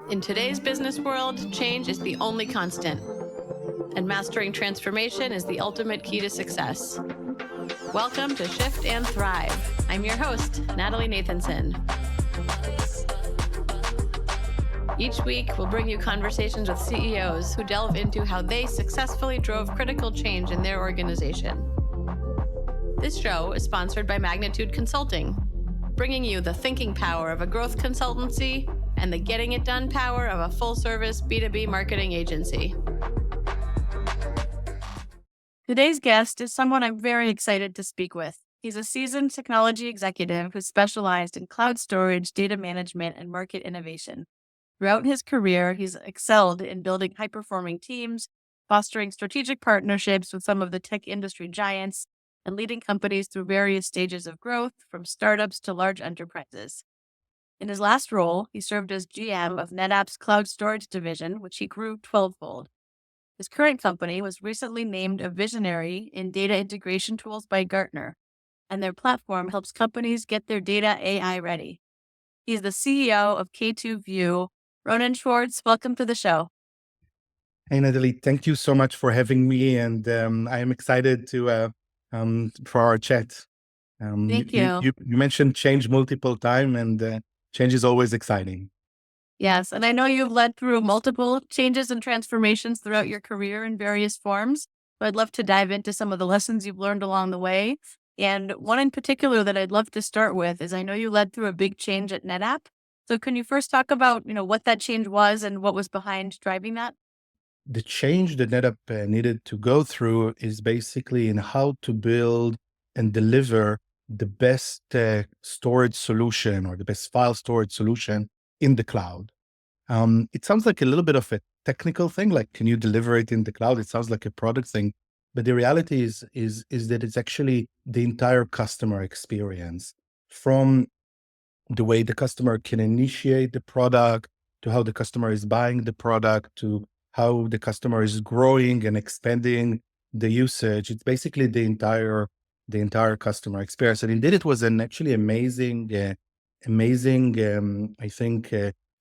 In today's business world, change is the only constant, and mastering transformation is the ultimate key to success. Welcome to Shift and Thrive. I'm your host, Natalie Nathanson. Each week, we'll bring you conversations with CEOs who delve into how they successfully drove critical change in their organization. This show is sponsored by Magnitude Consulting, bringing you the thinking power of a growth consultancy and the getting it done power of a full-service B2B marketing agency. Today's guest is someone I'm very excited to speak with. He's a seasoned technology executive who specialized in cloud storage, data management, and market innovation. Throughout his career, he's excelled in building high-performing teams, fostering strategic partnerships with some of the tech industry giants, and leading companies through various stages of growth, from startups to large enterprises. In his last role, he served as GM of NetApp's cloud storage division, which he grew 12-fold. His current company was recently named a visionary in data integration tools by Gartner, and their platform helps companies get their data AI ready. He's the CEO of K2 View. Ronen Schwartz, welcome to the show. Hey, Natalie, thank you so much for having me, and I am excited for our chat. Thank you. You mentioned change multiple times, and change is always exciting. Yes, and I know you've led through multiple changes and transformations throughout your career in various forms. So I'd love to dive into some of the lessons you've learned along the way. And one in particular that I'd love to start with is I know you led through a big change at NetApp. So can you first talk about, what that change was and what was behind driving that? The change that NetApp needed to go through is basically in how to build and deliver the best storage solution or the best file storage solution in the cloud. It sounds like a little bit of a technical thing, like can you deliver it in the cloud? It sounds like a product thing, but the reality is that it's actually the entire customer experience, from the way the customer can initiate the product, to how the customer is buying the product, to how the customer is growing and expanding the usage. It's basically the entire customer experience. And indeed, it was an actually amazing, I think,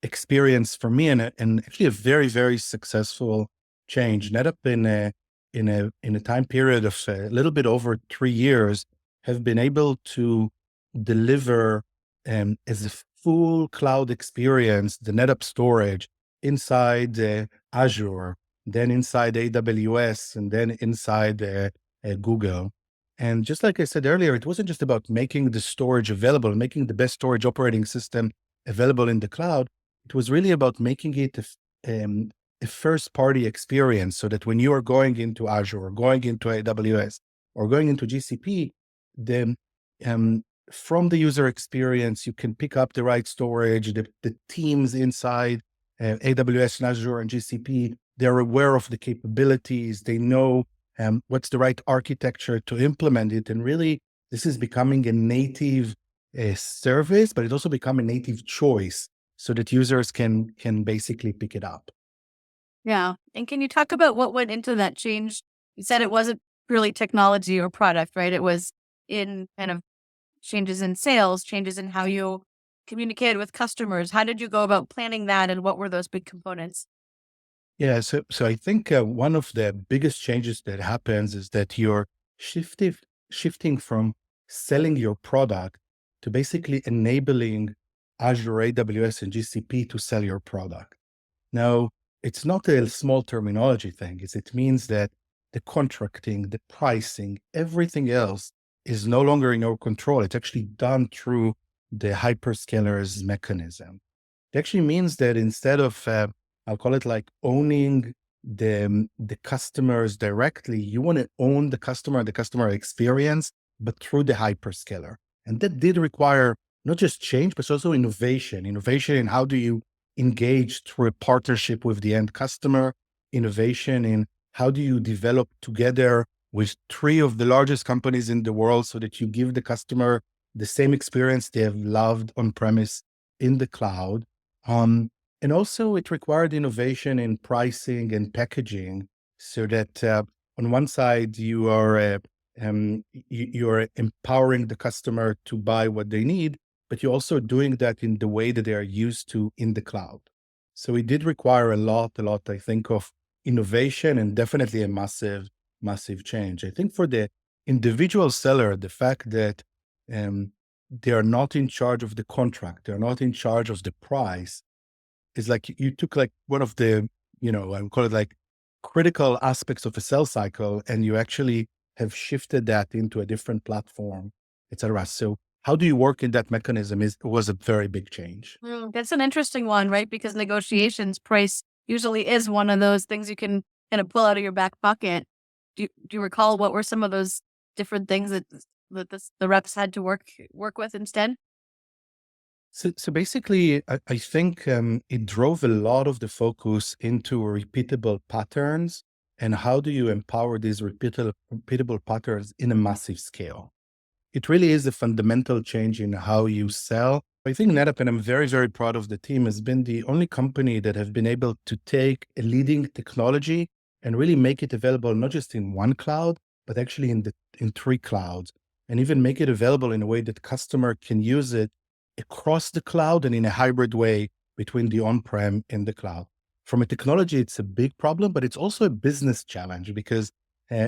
experience for me, and actually a very, very successful change. NetApp in a time period of a little bit over 3 years have been able to deliver as a full cloud experience, the NetApp storage inside Azure, then inside AWS, and then inside Google. And just like I said earlier, it wasn't just about making the storage available, making the best storage operating system available in the cloud. It was really about making it a first-party experience, so that when you are going into Azure or going into AWS or going into GCP, then from the user experience, you can pick up the right storage. The teams inside AWS and Azure and GCP, they're aware of the capabilities. They know what's the right architecture to implement it. And really, this is becoming a native service, but it's also become a native choice so that users can basically pick it up. Yeah. And can you talk about what went into that change? You said it wasn't really technology or product, right? It was in kind of changes in sales, changes in how you communicated with customers. How did you go about planning that, and what were those big components? Yeah, so I think one of the biggest changes that happens is that you're shifting from selling your product to basically enabling Azure, AWS, and GCP to sell your product. Now, it's not a small terminology thing. It means that the contracting, the pricing, everything else is no longer in your control. It's actually done through the hyperscalers mechanism. It actually means that instead of I'll call it like owning the customers directly, you want to own the customer experience, but through the hyperscaler. And that did require not just change, but also innovation in how do you engage through a partnership with the end customer, innovation in how do you develop together with 3 of the largest companies in the world so that you give the customer the same experience they have loved on premise in the cloud. And also it required innovation in pricing and packaging, so that on one side you are empowering the customer to buy what they need, but you're also doing that in the way that they are used to in the cloud. So it did require a lot, I think, of innovation and definitely a massive change. I think for the individual seller, the fact that they are not in charge of the contract, they're not in charge of the price, is like you took like one of the, I would call it like critical aspects of a sales cycle, and you actually have shifted that into a different platform, etc. So how do you work in that mechanism was a very big change. That's an interesting one, right? Because negotiations price usually is one of those things you can kind of pull out of your back pocket. Do you recall what were some of those different things the reps had to work with instead? So basically, I think it drove a lot of the focus into repeatable patterns and how do you empower these repeatable patterns in a massive scale. It really is a fundamental change in how you sell. I think NetApp, and I'm very, very proud of the team, has been the only company that have been able to take a leading technology and really make it available not just in one cloud, but actually in three clouds, and even make it available in a way that customer can use it across the cloud and in a hybrid way between the on-prem and the cloud. From a technology, it's a big problem, but it's also a business challenge because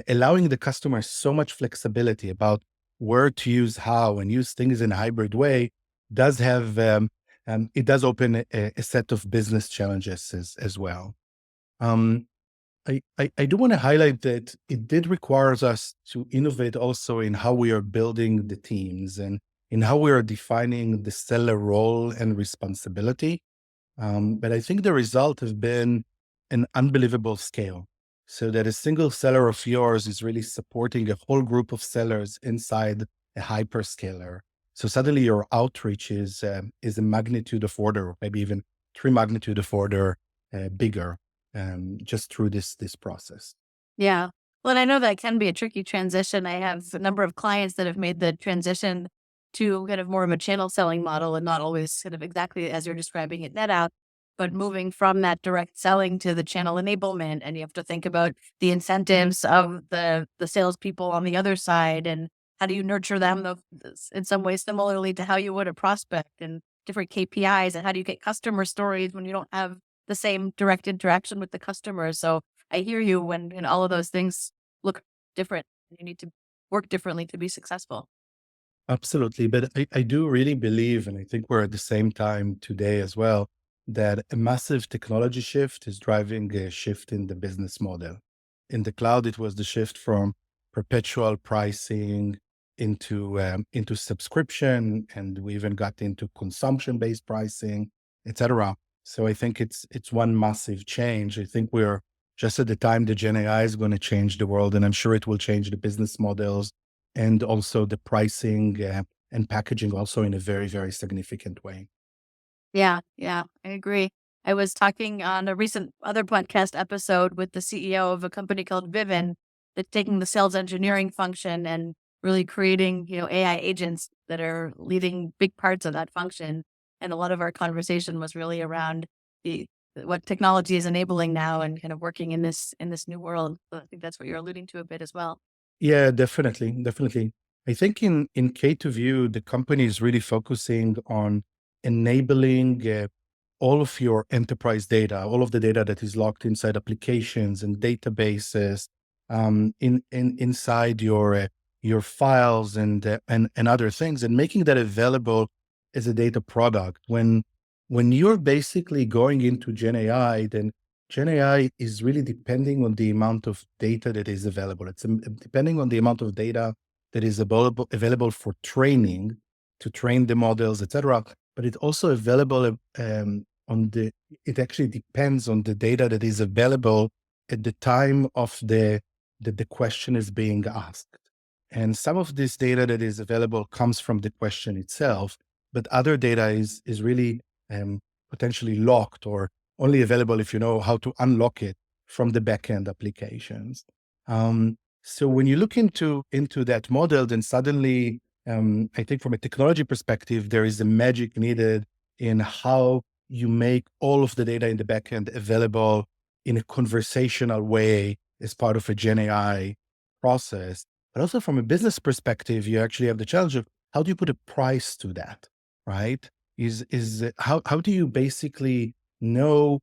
allowing the customer so much flexibility about where to use how and use things in a hybrid way does have it does open a set of business challenges as well. Um, I do want to highlight that it did requires us to innovate also in how we are building the teams and in how we are defining the seller role and responsibility. But I think the result has been an unbelievable scale. So that a single seller of yours is really supporting a whole group of sellers inside a hyperscaler. So suddenly your outreach is a magnitude of order, or maybe even three magnitude of order bigger, just through this process. Yeah. Well, and I know that can be a tricky transition. I have a number of clients that have made the transition to kind of more of a channel selling model and not always kind of exactly as you're describing it net out, but moving from that direct selling to the channel enablement. And you have to think about the incentives of the salespeople on the other side and how do you nurture them in some ways similarly to how you would a prospect and different KPIs and how do you get customer stories when you don't have the same direct interaction with the customer. So I hear you when all of those things look different. You need to work differently to be successful. Absolutely. But I do really believe, and I think we're at the same time today as well, that a massive technology shift is driving a shift in the business model. In the cloud, it was the shift from perpetual pricing into subscription, and we even got into consumption-based pricing, etc. So I think it's one massive change. I think we're just at the time the Gen AI is going to change the world, and I'm sure it will change the business models and also the pricing and packaging also in a very, very significant way. Yeah, yeah, I agree. I was talking on a recent other podcast episode with the CEO of a company called Vivin that's taking the sales engineering function and really creating, AI agents that are leading big parts of that function. And a lot of our conversation was really around the what technology is enabling now and kind of working in this new world. So I think that's what you're alluding to a bit as well. Yeah, definitely, definitely. I think in K2View, the company is really focusing on enabling all of your enterprise data, all of the data that is locked inside applications and databases, inside your files and other things, and making that available as a data product. When you're basically going into Gen AI, then Gen AI is really depending on the amount of data that is available. It's depending on the amount of data that is available for training to train the models, etc. But it also available on the. It actually depends on the data that is available at the time of the question is being asked. And some of this data that is available comes from the question itself, but other data is really potentially locked or only available if you know how to unlock it from the backend applications. So when you look into that model, then suddenly, I think from a technology perspective, there is a magic needed in how you make all of the data in the backend available in a conversational way as part of a Gen AI process. But also from a business perspective, you actually have the challenge of how do you put a price to that, right? How do you basically know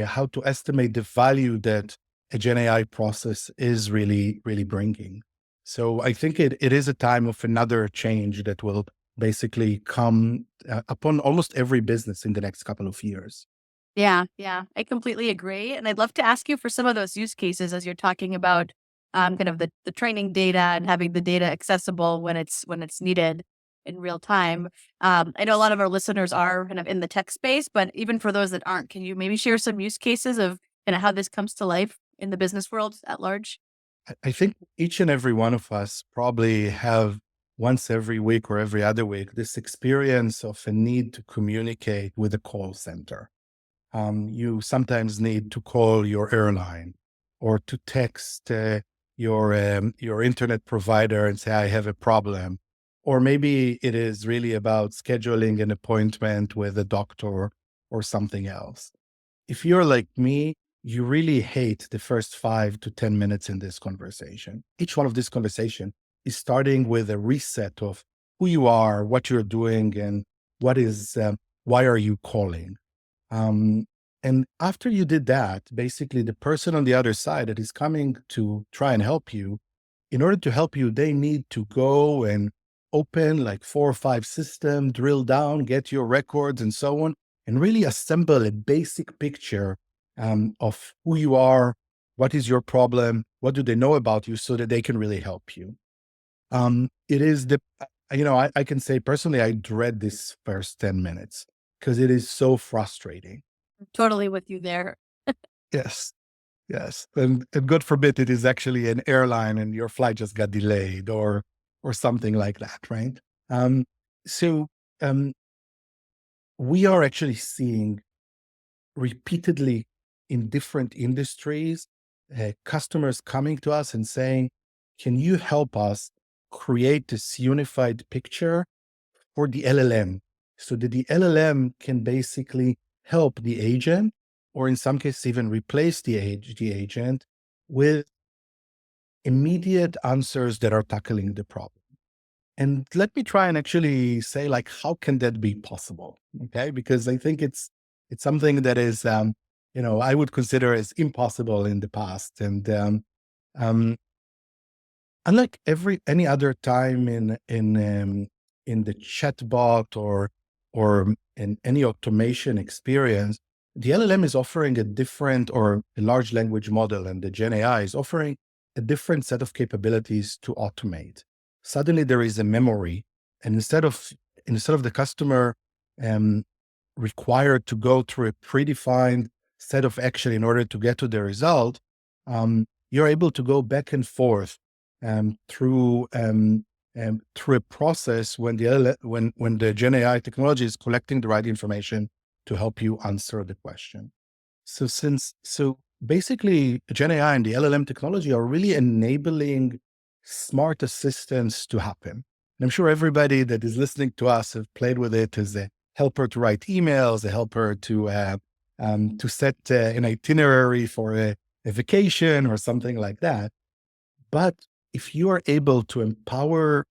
how to estimate the value that a Gen AI process is really bringing. So I think it is a time of another change that will basically come upon almost every business in the next couple of years. Yeah, yeah, I completely agree. And I'd love to ask you for some of those use cases as you're talking about kind of the training data and having the data accessible when it's needed in real time. I know a lot of our listeners are kind of in the tech space, but even for those that aren't, can you maybe share some use cases of kind of how this comes to life in the business world at large? I think each and every one of us probably have once every week or every other week this experience of a need to communicate with a call center. You sometimes need to call your airline or to text your internet provider and say, I have a problem. Or maybe it is really about scheduling an appointment with a doctor or something else. If you're like me, you really hate the first 5 to 10 minutes in this conversation. Each one of this conversation is starting with a reset of who you are, what you're doing, and what is, why are you calling? Um, and after you did that, basically the person on the other side that is coming to try and help you, in order to help you, they need to go and open like 4 or 5 systems, drill down, get your records and so on, and really assemble a basic picture of who you are, what is your problem, what do they know about you so that they can really help you. It is I can say personally, I dread this first 10 minutes because it is so frustrating. Totally with you there. Yes. Yes. And God forbid it is actually an airline and your flight just got delayed or something like that, right? Um, so um, we are actually seeing repeatedly in different industries, customers coming to us and saying, can you help us create this unified picture for the LLM so that the LLM can basically help the agent, or in some cases, even replace the agent with immediate answers that are tackling the problem. And let me try and actually say, like, how can that be possible? Okay, because I think it's something that is, I would consider as impossible in the past, and um, unlike any other time in the chatbot or in any automation experience, the LLM is offering a different, or a large language model, and the Gen AI is offering a different set of capabilities to automate. Suddenly there is a memory, and instead of the customer um, required to go through a predefined set of action in order to get to the result, you're able to go back and forth through a process when when the Gen AI technology is collecting the right information to help you answer the question. So basically, Gen AI and the LLM technology are really enabling smart assistance to happen. And I'm sure everybody that is listening to us have played with it as a helper to write emails, a helper to set an itinerary for a vacation or something like that. But if you are able to empower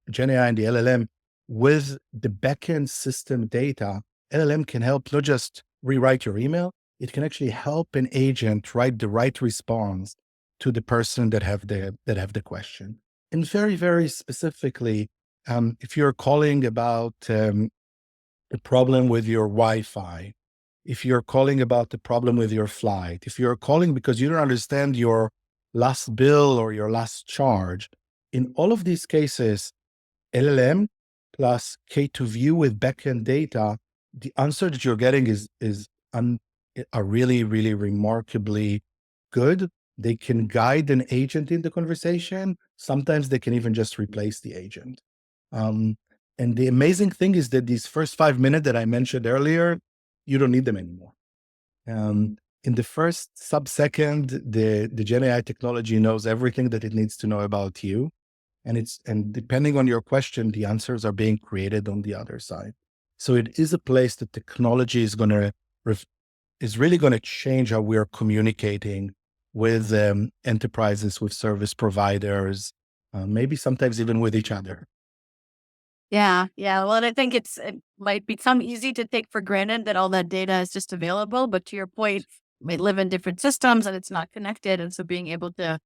Gen AI and the LLM with the backend system data, LLM can help not just rewrite your email, it can actually help an agent write the right response to the person that have the question. And very specifically, if you're calling about a problem with your Wi-Fi, if you're calling about the problem with your flight, if you're calling because you don't understand your last bill or your last charge, in all of these cases, LLM plus K2View with backend data, the answer that you're getting are really remarkably good. They can guide an agent in the conversation. Sometimes they can even just replace the agent. Um, and the amazing thing is that these first 5 minutes that I mentioned earlier, you don't need them anymore. In the first sub-second, the Gen AI technology knows everything that it needs to know about you. And depending on your question, the answers are being created on the other side. So it is a place that technology is really going to change how we're communicating with enterprises, with service providers, maybe sometimes even with each other. Yeah, yeah. Well, and I think it might become easy to take for granted that all that data is just available, but to your point, we live in different systems and it's not connected, and so being able to,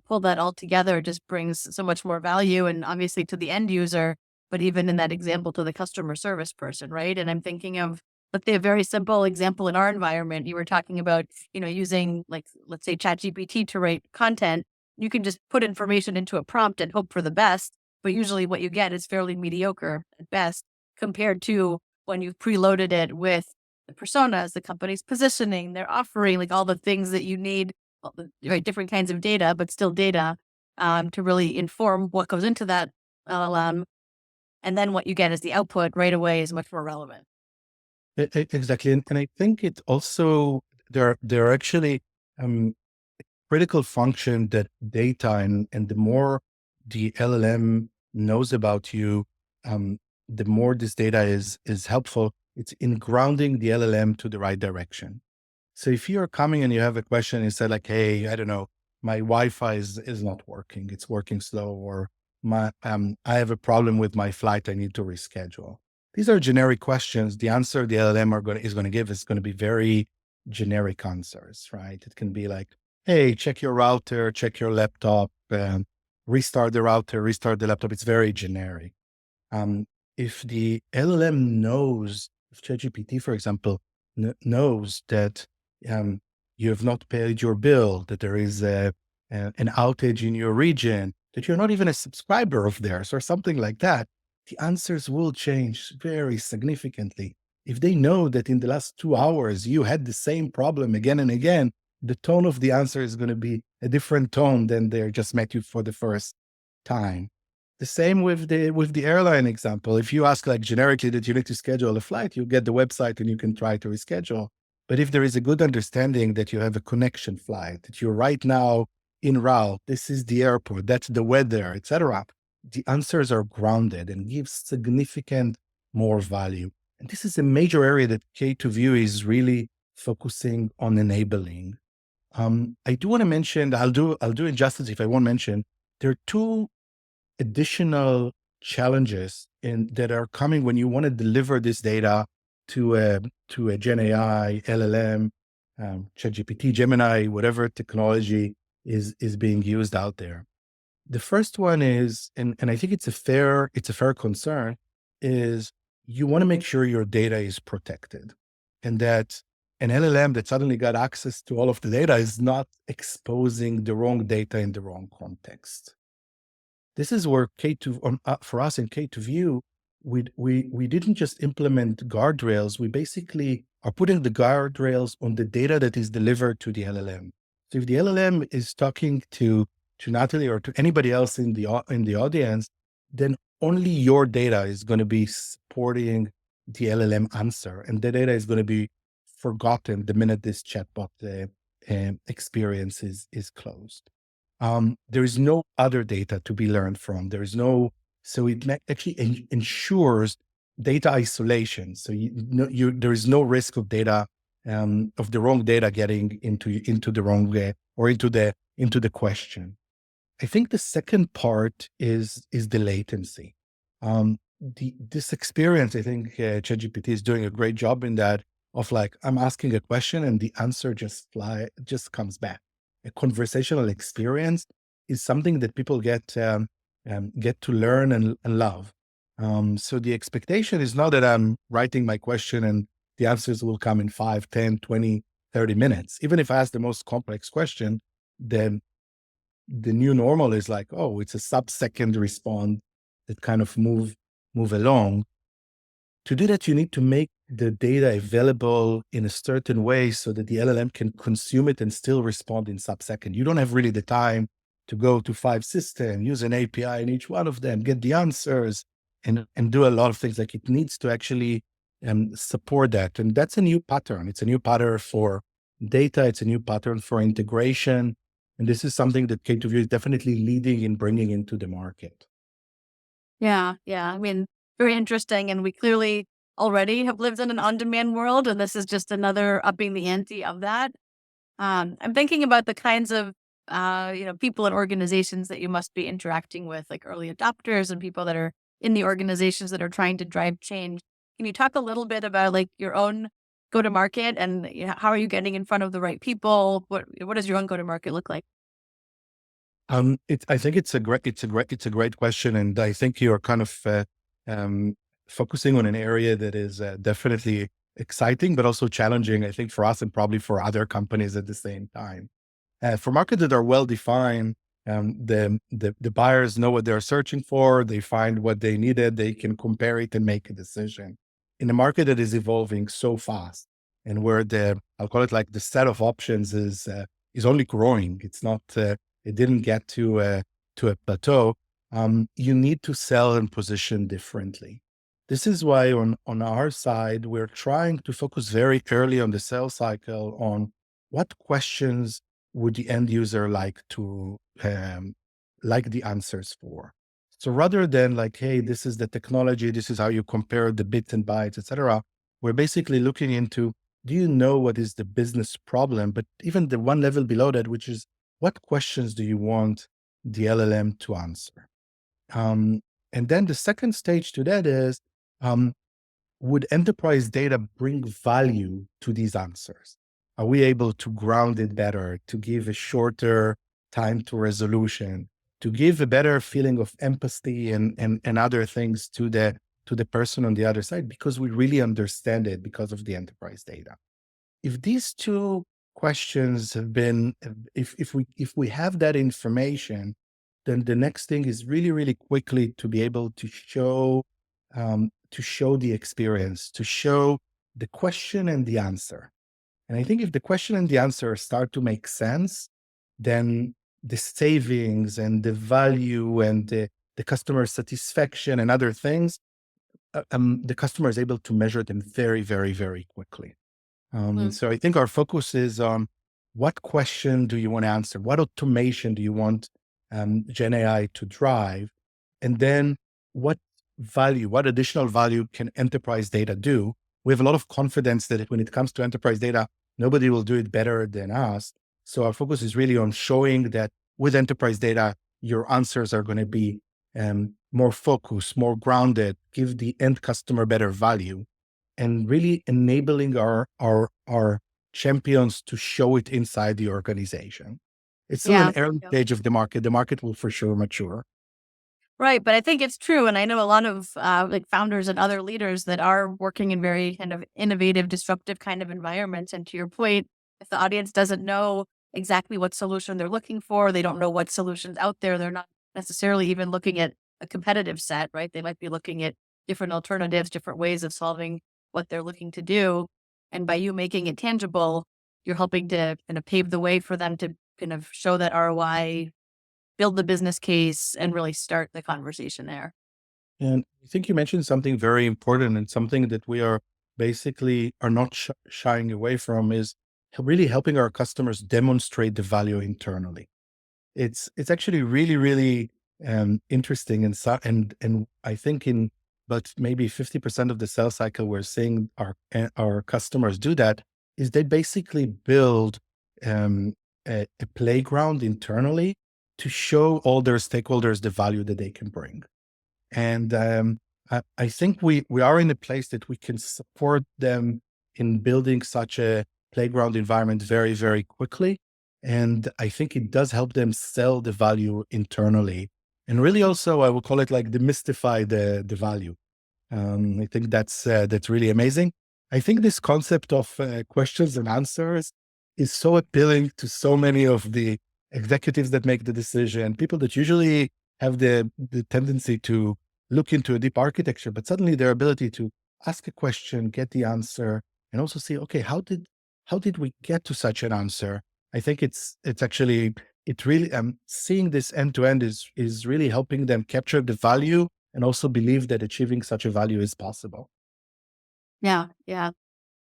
pull that all together just brings so much more value, and obviously to the end user, but even in that example to the customer service person, right? And I'm thinking of, let's say, a very simple example in our environment. You were talking about, using, like, let's say, ChatGPT to write content. You can just put information into a prompt and hope for the best, but usually what you get is fairly mediocre at best compared to when you've preloaded it with the personas, the company's positioning, their offering, like all the things that you need, well, right, different kinds of data, but still data, to really inform what goes into that LLM. And then what you get as the output right away is much more relevant. Exactly, and I think it also there are actually um, critical function that data and the more the LLM knows about you, um, the more this data is helpful. It's in grounding the LLM to the right direction. So if you're coming and you have a question, you say like, "Hey, I don't know, my Wi-Fi is not working. It's working slow," or I have a problem with my flight. I need to reschedule. These are generic questions. The answer the LLM is going to give is going to be very generic answers, right? It can be like, "Hey, check your router, check your laptop, restart the router, restart the laptop." It's very generic. Um, if the LLM knows, if ChatGPT, for example, knows that um, you have not paid your bill, that there is an outage in your region, that you're not even a subscriber of theirs or something like that, the answers will change very significantly. If they know that in the last 2 hours you had the same problem again and again, the tone of the answer is going to be a different tone than they just met you for the first time. The same with the airline example. If you ask like generically that you need to schedule a flight, you get the website and you can try to reschedule. But if there is a good understanding that you have a connection flight, that you're right now in route, this is the airport, that's the weather, etc., the answers are grounded and give significant more value. And this is a major area that K2View is really focusing on enabling. I do want to mention, I'll do injustice if I won't mention, there are two additional challenges that are coming when you want to deliver this data to a Gen AI, LLM, ChatGPT, Gemini, whatever technology is being used out there. The first one is, and I think it's a fair concern, is you want to make sure your data is protected and that an LLM that suddenly got access to all of the data is not exposing the wrong data in the wrong context. This is where for us in K2View, we didn't just implement guardrails. We basically are putting the guardrails on the data that is delivered to the LLM. So if the LLM is talking to Natalie or to anybody else in the audience, then only your data is going to be supporting the LLM answer, and the data is going to be forgotten the minute this chatbot experience is closed. There is no other data to be learned from. There is no, so it actually ensures data isolation. So there is no risk of data, of the wrong data getting into the wrong way or into the question. I think the second part is the latency. This experience, I think ChatGPT is doing a great job in that, of like, I'm asking a question and the answer just comes back. A conversational experience is something that people get to learn and love. So the expectation is not that I'm writing my question and the answers will come in 5, 10, 20, 30 minutes. Even if I ask the most complex question, then the new normal is like, oh, it's a sub-second response that kind of move along. To do that, you need to make the data available in a certain way so that the LLM can consume it and still respond in sub-second. You don't have really the time to go to 5 systems, use an API in each one of them, get the answers, and do a lot of things. Like, it needs to actually support that. And that's a new pattern. It's a new pattern for data. It's a new pattern for integration. And this is something that K2View is definitely leading in bringing into the market. Yeah, yeah. I mean, very interesting. And we clearly already have lived in an on-demand world, and this is just another upping the ante of that. I'm thinking about the kinds of people and organizations that you must be interacting with, like early adopters and people that are in the organizations that are trying to drive change. Can you talk a little bit about like your own go to market and how are you getting in front of the right people? What does your own go to market look like? I think it's a great question, and I think you're kind of um, focusing on an area that is definitely exciting, but also challenging. I think for us and probably for other companies at the same time. For markets that are well defined, the buyers know what they're searching for. They find what they needed. They can compare it and make a decision. In a market that is evolving so fast, and where I'll call it like the set of options is only growing. It's not. It didn't get to a plateau. You need to sell and position differently. This is why on our side we're trying to focus very early on the sales cycle on what questions would the end user like the answers for. So rather than like, hey, this is the technology, this is how you compare the bits and bytes, etc., we're basically looking into, do you know what is the business problem? But even the one level below that, which is, what questions do you want the LLM to answer? Um, and then the second stage to that is, um, would enterprise data bring value to these answers? Are we able to ground it better, to give a shorter time to resolution, to give a better feeling of empathy and other things to the person on the other side because we really understand it because of the enterprise data? If these two questions have been, if we have that information, then the next thing is really, really quickly to be able to show the experience, to show the question and the answer. And I think if the question and the answer start to make sense, then the savings and the value and the customer satisfaction and other things, the customer is able to measure them very, very, very quickly. Mm. So I think our focus is on what question do you want to answer? What automation do you want Gen AI to drive? And then what value, what additional value can enterprise data do? We have a lot of confidence that when it comes to enterprise data, nobody will do it better than us. So our focus is really on showing that with enterprise data, your answers are going to be more focused, more grounded, give the end customer better value, and really enabling our champions to show it inside the organization. It's still an Yeah. early Yeah. stage of the market. The market will for sure mature. Right, but I think it's true, and I know a lot of like founders and other leaders that are working in very kind of innovative, disruptive kind of environments. And to your point, if the audience doesn't know exactly what solution they're looking for, they don't know what solutions out there. They're not necessarily even looking at a competitive set, right? They might be looking at different alternatives, different ways of solving what they're looking to do. And by you making it tangible, you're helping to kind of pave the way for them to kind of show that ROI, build the business case, and really start the conversation there. And I think you mentioned something very important and something that we are basically are not shying away from is really helping our customers demonstrate the value internally. It's actually really, really interesting, and I think in but maybe 50% of the sales cycle we're seeing our customers do that is they basically build um, a playground internally to show all their stakeholders the value that they can bring. And I think we are in a place that we can support them in building such a playground environment very, very quickly. And I think it does help them sell the value internally. And really also, I would call it like demystify the value. I think that's really amazing. I think this concept of questions and answers is so appealing to so many of the executives that make the decision, people that usually have the tendency to look into a deep architecture, but suddenly their ability to ask a question, get the answer, and also see, okay, how did we get to such an answer? I think it's actually it really seeing this end to end is really helping them capture the value and also believe that achieving such a value is possible. Yeah, yeah.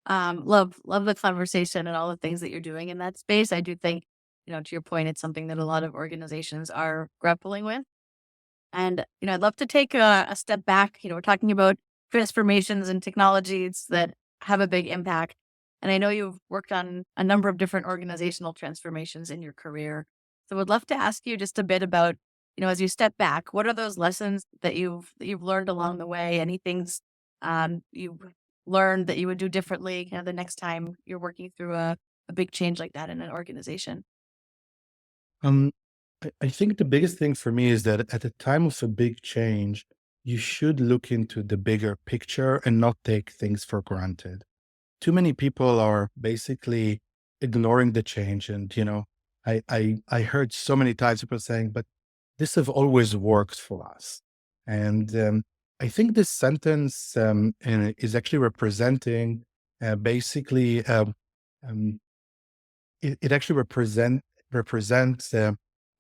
Love the conversation and all the things that you're doing in that space. I do think, to your point, it's something that a lot of organizations are grappling with. And, I'd love to take a step back. We're talking about transformations and technologies that have a big impact. And I know you've worked on a number of different organizational transformations in your career. So would love to ask you just a bit about as you step back, what are those lessons that you've learned along the way? Any things you've learned that you would do differently the next time you're working through a big change like that in an organization? Um, I think the biggest thing for me is that at the time of a big change, you should look into the bigger picture and not take things for granted. Too many people are basically ignoring the change. And, I heard so many times people saying, but this have always worked for us. And I think this sentence is actually representing basically um, it actually represents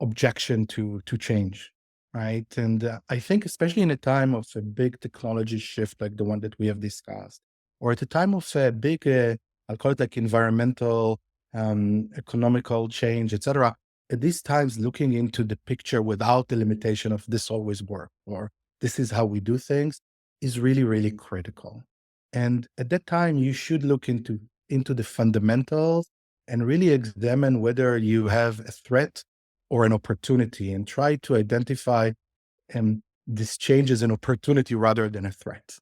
objection to change, right? And I think especially in a time of a big technology shift like the one that we have discussed, or at a time of a big, I'll call it like environmental, economical change, etc. At these times, looking into the picture without the limitation of this always work or this is how we do things is really, really critical. And at that time, you should look into the fundamentals and really examine whether you have a threat or an opportunity and try to identify this change as an opportunity rather than a threat.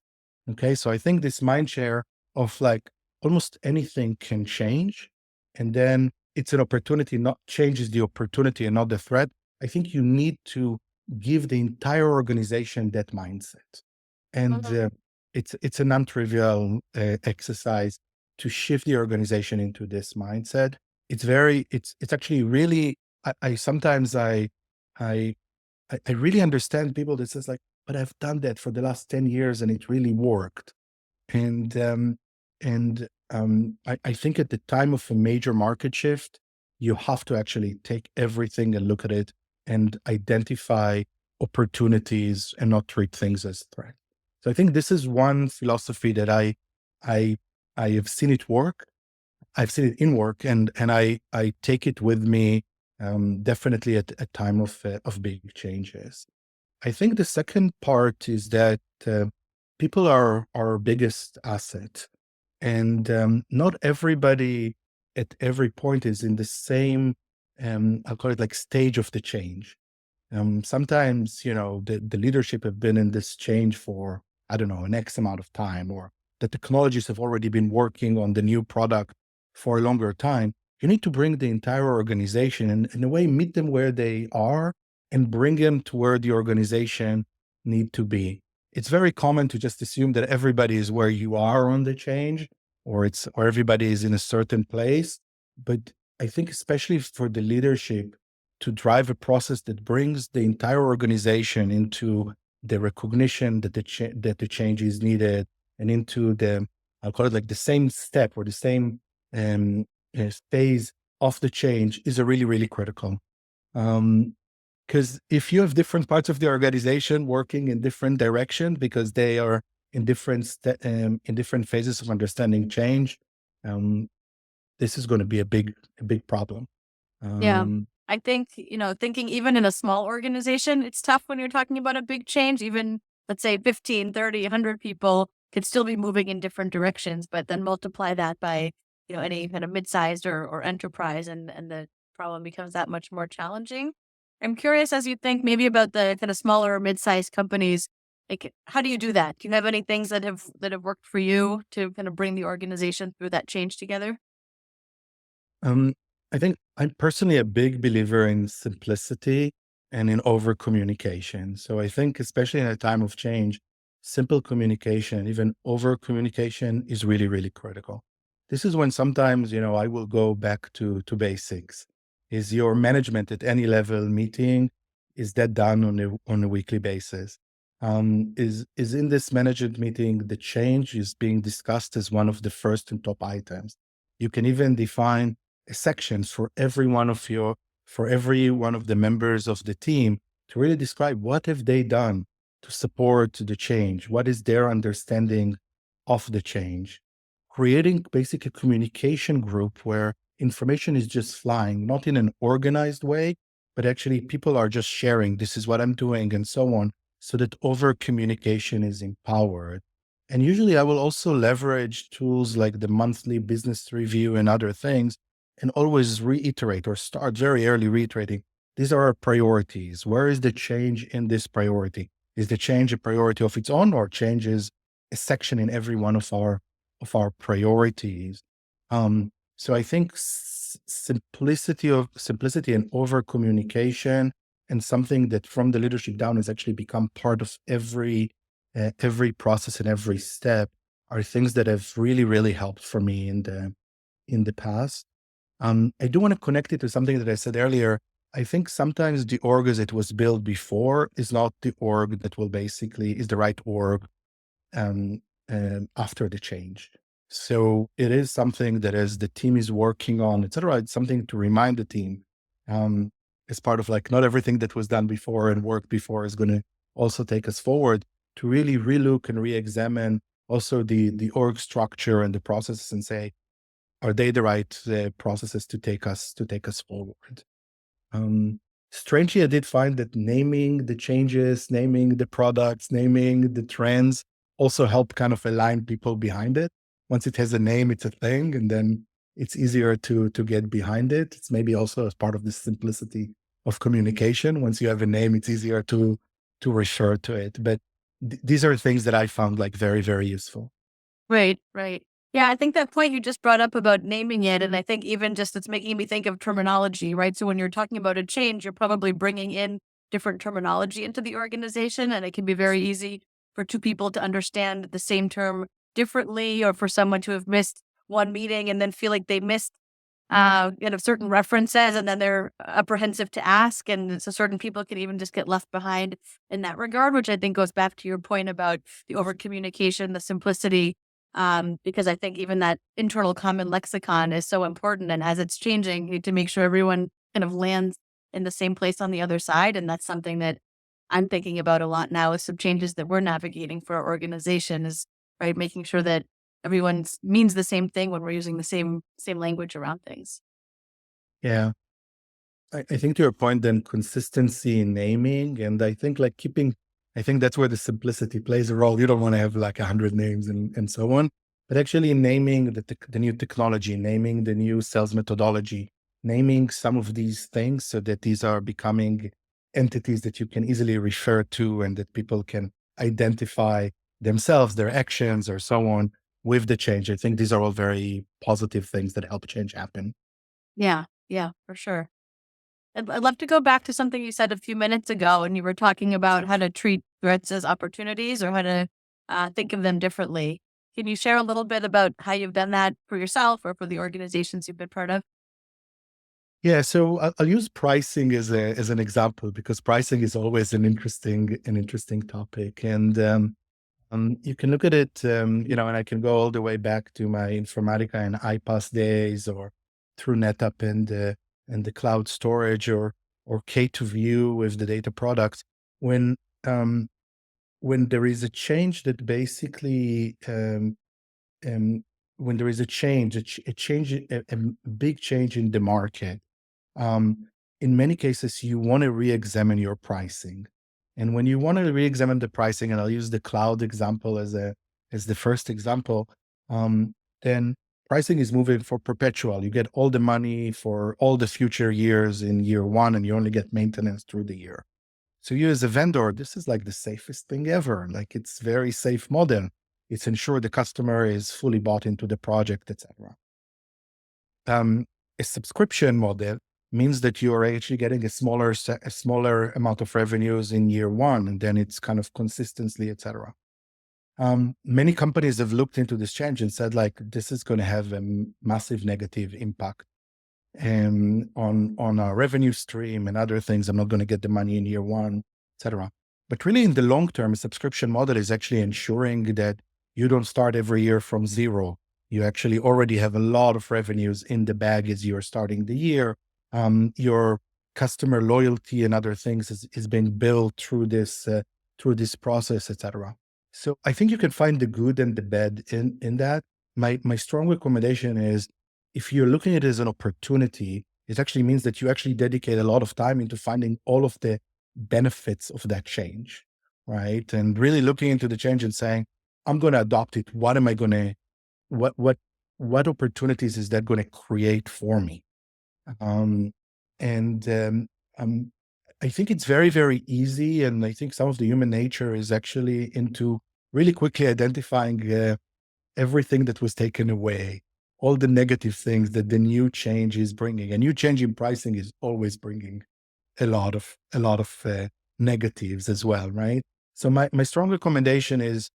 Okay. So I think this mind share of like almost anything can change. And then it's an opportunity, not change is the opportunity and not the threat. I think you need to give the entire organization that mindset. And Mhm. it's a non-trivial exercise to shift the organization into this mindset. It's actually really, I sometimes I I really understand people that says like, but I've done that for the last 10 years and it really worked. And I think at the time of a major market shift, you have to actually take everything and look at it and identify opportunities and not treat things as threat. So I think this is one philosophy that I I have seen it work. I've seen it in work, and I take it with me definitely at a time of big changes. I think the second part is that people are our biggest asset, and not everybody at every point is in the same, I'll call it like stage of the change. Sometimes, the leadership have been in this change for, I don't know, an X amount of time, or the technologies have already been working on the new product for a longer time. You need to bring the entire organization and, in a way, meet them where they are and bring them to where the organization need to be. It's very common to just assume that everybody is where you are on the change, or everybody is in a certain place. But I think especially for the leadership, to drive a process that brings the entire organization into the recognition that that the change is needed, and into the, I'll call it like the same step or the same um, phase of the change is a really, really critical. Because if you have different parts of the organization working in different directions because they are in different phases of understanding change, um, this is going to be a big problem. Yeah. Um, I think, thinking even in a small organization, it's tough when you're talking about a big change. Even, let's say 15, 30, 100 people could still be moving in different directions, but then multiply that by, any kind of mid-sized or enterprise, and the problem becomes that much more challenging. I'm curious, as you think maybe about the kind of smaller or mid-sized companies, like how do you do that? Do you have any things that have worked for you to kind of bring the organization through that change together? Um, I think I'm personally a big believer in simplicity and in over communication. So I think, especially in a time of change, simple communication, even over communication, is really, really critical. This is when sometimes, I will go back to basics. Is your management at any level meeting? Is that done on a weekly basis? Is in this management meeting the change is being discussed as one of the first and top items? You can even define sections for every one of the members of the team to really describe what have they done to support the change, what is their understanding of the change, creating basically a communication group where information is just flying, not in an organized way, but actually people are just sharing, this is what I'm doing and so on, so that over communication is empowered. And usually I will also leverage tools like the monthly business review and other things, and always reiterate or start very early reiterating. these are our priorities. Where is the change in this priority? Is the change a priority of its own, or changes a section in every one of our priorities? So I think simplicity and over communication, and something that from the leadership down has actually become part of every process and every step, are things that have really, really helped for me in the past. I do want to connect it to something that I said earlier. I think sometimes the org as it was built before is not the org that will basically is the right org um, after the change. So it is something that as the team is working on, etc., it's something to remind the team um, as part of like not everything that was done before and worked before is going to also take us forward, to really relook and re-examine also the org structure and the processes, and say, are they the right processes to take us forward? Um, Strangely, I did find that naming the changes, naming the products, naming the trends also help kind of align people behind it. Once it has a name, it's a thing, and then it's easier to get behind it. It's maybe also as part of the simplicity of communication. Once you have a name, it's easier to refer to it. But these are things that I found like very, very useful. Right, right. Yeah, I think that point you just brought up about naming it, and I think even just it's making me think of terminology, right? So when you're talking about a change, you're probably bringing in different terminology into the organization, and it can be very easy for two people to understand the same term differently, or for someone to have missed one meeting and then feel like they missed certain references, and then they're apprehensive to ask. And so certain people can even just get left behind in that regard, which I think goes back to your point about the over communication, the simplicity, because I think even that internal common lexicon is so important. And as it's changing, you need to make sure everyone kind of lands in the same place on the other side. And that's something that I'm thinking about a lot now, with some changes that we're navigating for our organization, is right, making sure that everyone means the same thing when we're using the same language around things. Yeah. I think to your point, then consistency in naming, and I think like keeping, I think that's where the simplicity plays a role. You don't want to have like 100 names and so on, but actually naming the new technology, naming the new sales methodology, naming some of these things so that these are becoming entities that you can easily refer to, and that people can identify themselves, their actions, or so on with the change. I think these are all very positive things that help change happen. Yeah, yeah, for sure. I'd love to go back to something you said a few minutes ago, and you were talking about how to treat threats as opportunities, or how to think of them differently. Can you share a little bit about how you've done that for yourself or for the organizations you've been part of? Yeah, so I'll use pricing as an example, because pricing is always an interesting topic, and you can look at it, and I can go all the way back to my Informatica and iPaaS days, or through NetApp and the cloud storage, or K2View with the data products. When um, when there is a change that basically when there is a change, a change, a big change in the market, um, in many cases, you want to re-examine your pricing. And when you want to re-examine the pricing, and I'll use the cloud example as the first example, then pricing is moving for perpetual. You get all the money for all the future years in year one, and you only get maintenance through the year. So you as a vendor, this is like the safest thing ever. Like, it's very safe model. It's ensure the customer is fully bought into the project, etc. um, a subscription model means that you are actually getting a smaller amount of revenues in year one, and then it's kind of consistently, etc. Many companies have looked into this change and said, like, this is going to have a massive negative impact on our revenue stream and other things. I'm not going to get the money in year one, etc. But really, in the long term, a subscription model is actually ensuring that you don't start every year from zero. You actually already have a lot of revenues in the bag as you're starting the year. Your customer loyalty and other things is being built through this process, etc. So I think you can find the good and the bad in that. My strong recommendation is, if you're looking at it as an opportunity, it actually means that you actually dedicate a lot of time into finding all of the benefits of that change, right? And really looking into the change and saying, I'm going to adopt it. What am I going to, what, what opportunities is that going to create for me? Um, and I think it's very, very easy. And I think some of the human nature is actually into really quickly identifying everything that was taken away, all the negative things that the new change is bringing. A new change in pricing is always bringing a lot of negatives as well, right? So my strong recommendation is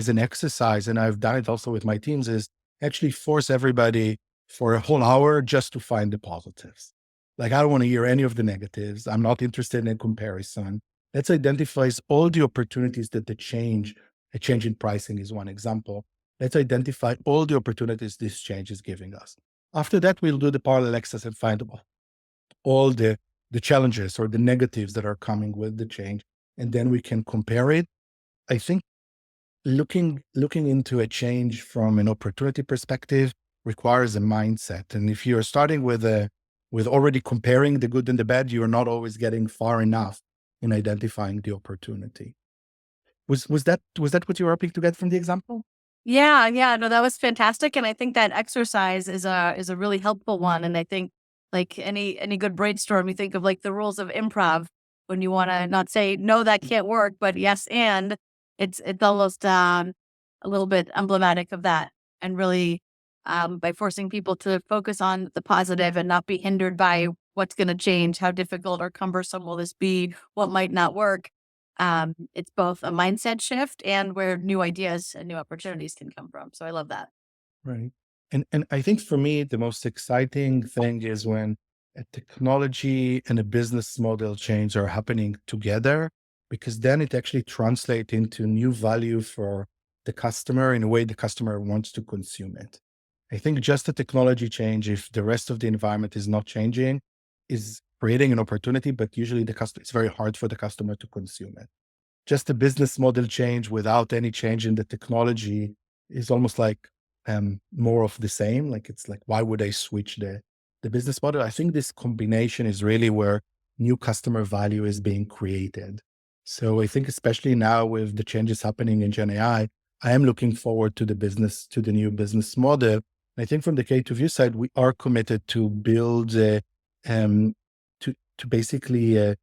an exercise, and I've done it also with my teams, is actually force everybody for a whole hour just to find the positives. Like, I don't want to hear any of the negatives. I'm not interested in comparison. Let's identify all the opportunities that a change in pricing is one example. Let's identify all the opportunities this change is giving us. After that, we'll do the parallel exercise and find all the challenges or the negatives that are coming with the change, and then we can compare it. I think looking into a change from an opportunity perspective requires a mindset. And if you're starting with already comparing the good and the bad, you're not always getting far enough in identifying the opportunity. Was that what you were hoping to get from the example? Yeah, yeah, no, that was fantastic, and I think that exercise is a really helpful one, and I think, like, any good brainstorm, you think of, like, the rules of improv when you wanna not say, "No, that can't work," but "Yes, and." It's almost, a little bit emblematic of that, and really, by forcing people to focus on the positive and not be hindered by what's gonna change, how difficult or cumbersome will this be, what might not work. It's both a mindset shift and where new ideas and new opportunities can come from. So I love that. Right. And I think for me, the most exciting thing is when a technology and a business model change are happening together, because then it actually translates into new value for the customer in a way the customer wants to consume it. I think just a technology change, if the rest of the environment is not changing, is creating an opportunity, but usually it's very hard for the customer to consume it. Just a business model change without any change in the technology is almost like more of the same. Like, it's like, why would I switch the business model? I think this combination is really where new customer value is being created. So I think especially now with the changes happening in Gen AI, I am looking forward to the new business model. I think from the K2View side, we are committed to build um, to basically uh,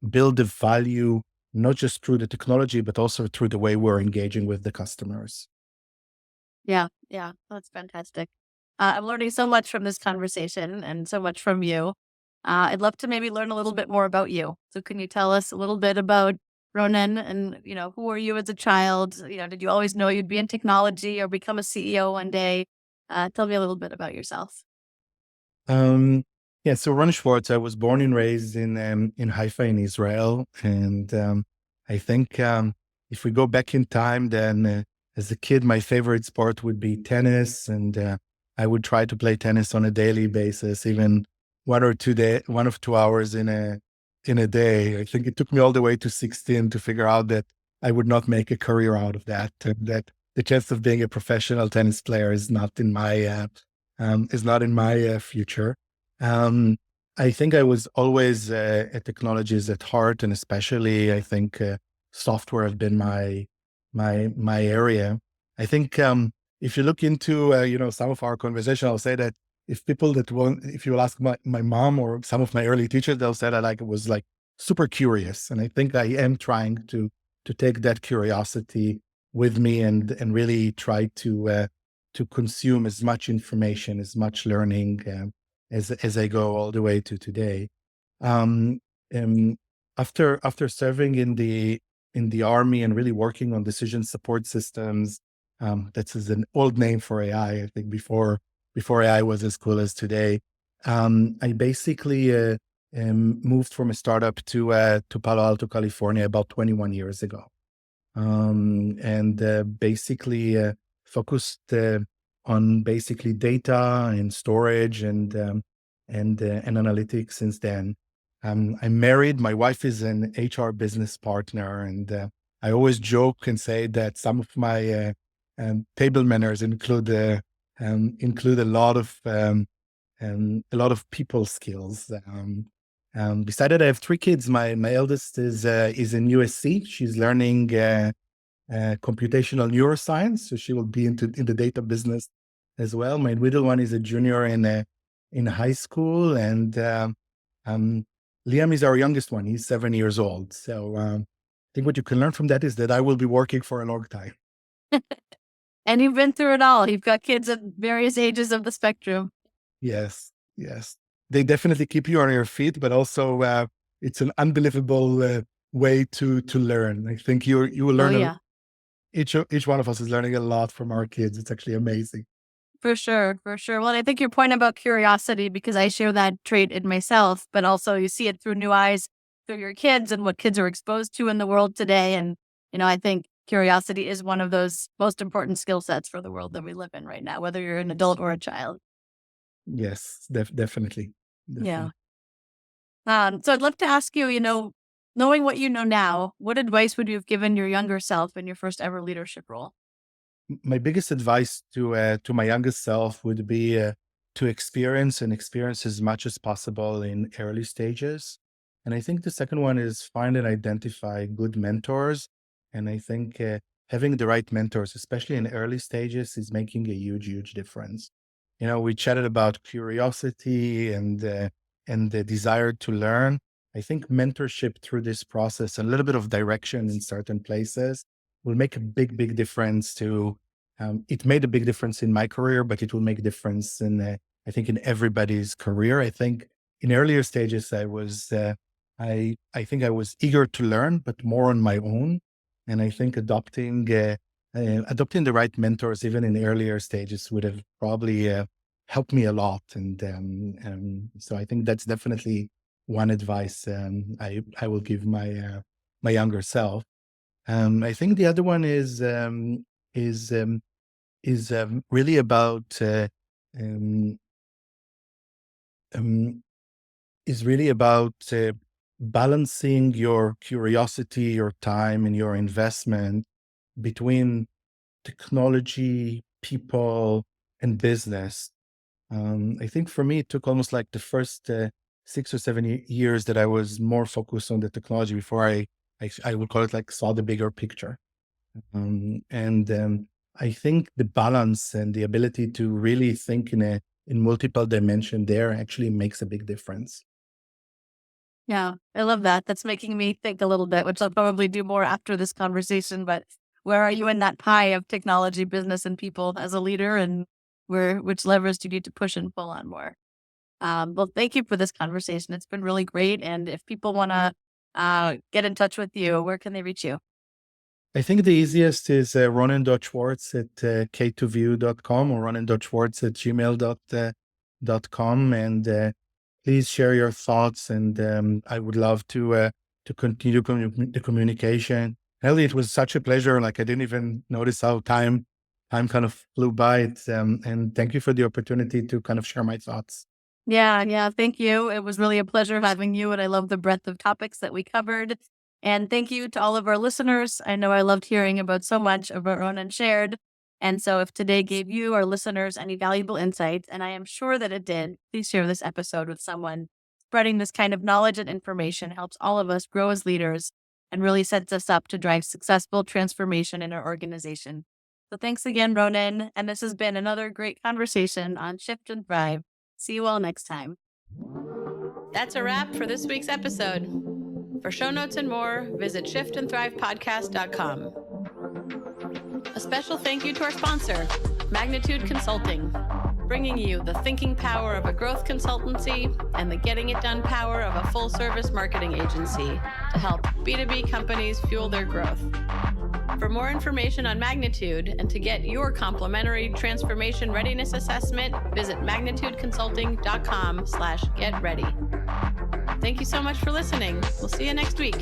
build the value not just through the technology, but also through the way we're engaging with the customers. Yeah, yeah, that's fantastic. I'm learning so much from this conversation and so much from you. I'd love to maybe learn a little bit more about you. So can you tell us a little bit about Ronen and, who were you as a child? Did you always know you'd be in technology or become a CEO one day? Tell me a little bit about yourself. Um, yeah, so Ronen Schwartz, I was born and raised in Haifa in Israel. And I think if we go back in time, then as a kid, my favorite sport would be tennis. And I would try to play tennis on a daily basis, even 1 or 2 hours in a day. I think it took me all the way to 16 to figure out that I would not make a career out of that, and that the chance of being a professional tennis player is not in my future. Um, I think I was always a technologist at heart, and especially I think software has been my area. I think if you look into some of our conversation, I'll say that if you will ask my mom or some of my early teachers, they'll say that like it was like super curious, and I think I am trying to take that curiosity with me and really try to consume as much information, as much learning as I go all the way to today. Um, um, after serving in the army and really working on decision support systems, that's an old name for AI. I think before AI was as cool as today. I basically moved from a startup to Palo Alto, California, about 21 years ago, and basically focused on basically data and storage and analytics since then. I'm married. My wife is an HR business partner, and I always joke and say that some of my table manners include a lot of people skills. Besides that, I have 3 kids. My eldest is in USC. She's learning computational neuroscience, so she will be in the data business as well. My middle one is a junior in high school, and Liam is our youngest one. He's 7 years old. So I think what you can learn from that is that I will be working for a long time. And you've been through it all. You've got kids at various ages of the spectrum. Yes, yes. They definitely keep you on your feet, but also it's an unbelievable way to learn. I think you will Oh, learn yeah. each one of us is learning a lot from our kids. It's actually amazing. For sure, for sure. Well, I think your point about curiosity, because I share that trait in myself, but also you see it through new eyes through your kids and what kids are exposed to in the world today. And, I think curiosity is one of those most important skill sets for the world that we live in right now, whether you're an adult or a child. Yes, definitely, Yeah. definitely. So I'd love to ask you, knowing what you know now, what advice would you have given your younger self in your first ever leadership role? My biggest advice to my youngest self would be to experience as much as possible in early stages. And I think the second one is find and identify good mentors. And I think having the right mentors, especially in early stages, is making a huge difference. We chatted about curiosity and the desire to learn. I think mentorship through this process, a little bit of direction in certain places, will make a big difference to it made a big difference in my career, but it will make a difference in I think in everybody's career. I think in earlier stages I think I was eager to learn, but more on my own. And I think adopting the right mentors even in earlier stages would have probably helped me a lot. And so I think that's definitely one advice I will give my younger self. I think the other one is really about um, um, balancing your curiosity, your time, and your investment between technology, people, and business. I think for me, it took almost like the first 6 or 7 years that I was more focused on the technology before I would call it like saw the bigger picture. And I think the balance and the ability to really think in multiple dimension there actually makes a big difference. Yeah, I love that. That's making me think a little bit, which I'll probably do more after this conversation. But where are you in that pie of technology, business, and people as a leader, and which levers do you need to push and pull on more? Well, thank you for this conversation. It's been really great. And if people want to get in touch with you, where can they reach you? I think the easiest is Ronen.Schwartz at k2view.com or Ronen.Schwartz at gmail.com. And please share your thoughts. And I would love to continue the communication. Ellie, it was such a pleasure. Like I didn't even notice how time kind of flew by. And thank you for the opportunity to kind of share my thoughts. Yeah, yeah. Thank you. It was really a pleasure having you, and I love the breadth of topics that we covered. And thank you to all of our listeners. I know I loved hearing about so much of our own and shared. And so, if today gave you, our listeners, any valuable insights, and I am sure that it did, please share this episode with someone. Spreading this kind of knowledge and information helps all of us grow as leaders and really sets us up to drive successful transformation in our organization. So, thanks again, Ronen. And this has been another great conversation on Shift and Thrive. See you all next time. That's a wrap for this week's episode. For show notes and more, visit shiftandthrivepodcast.com. A special thank you to our sponsor, Magnitude Consulting, bringing you the thinking power of a growth consultancy and the getting it done power of a full-service marketing agency to help B2B companies fuel their growth. For more information on Magnitude and to get your complimentary transformation readiness assessment, visit magnitudeconsulting.com/getready. Thank you so much for listening. We'll see you next week.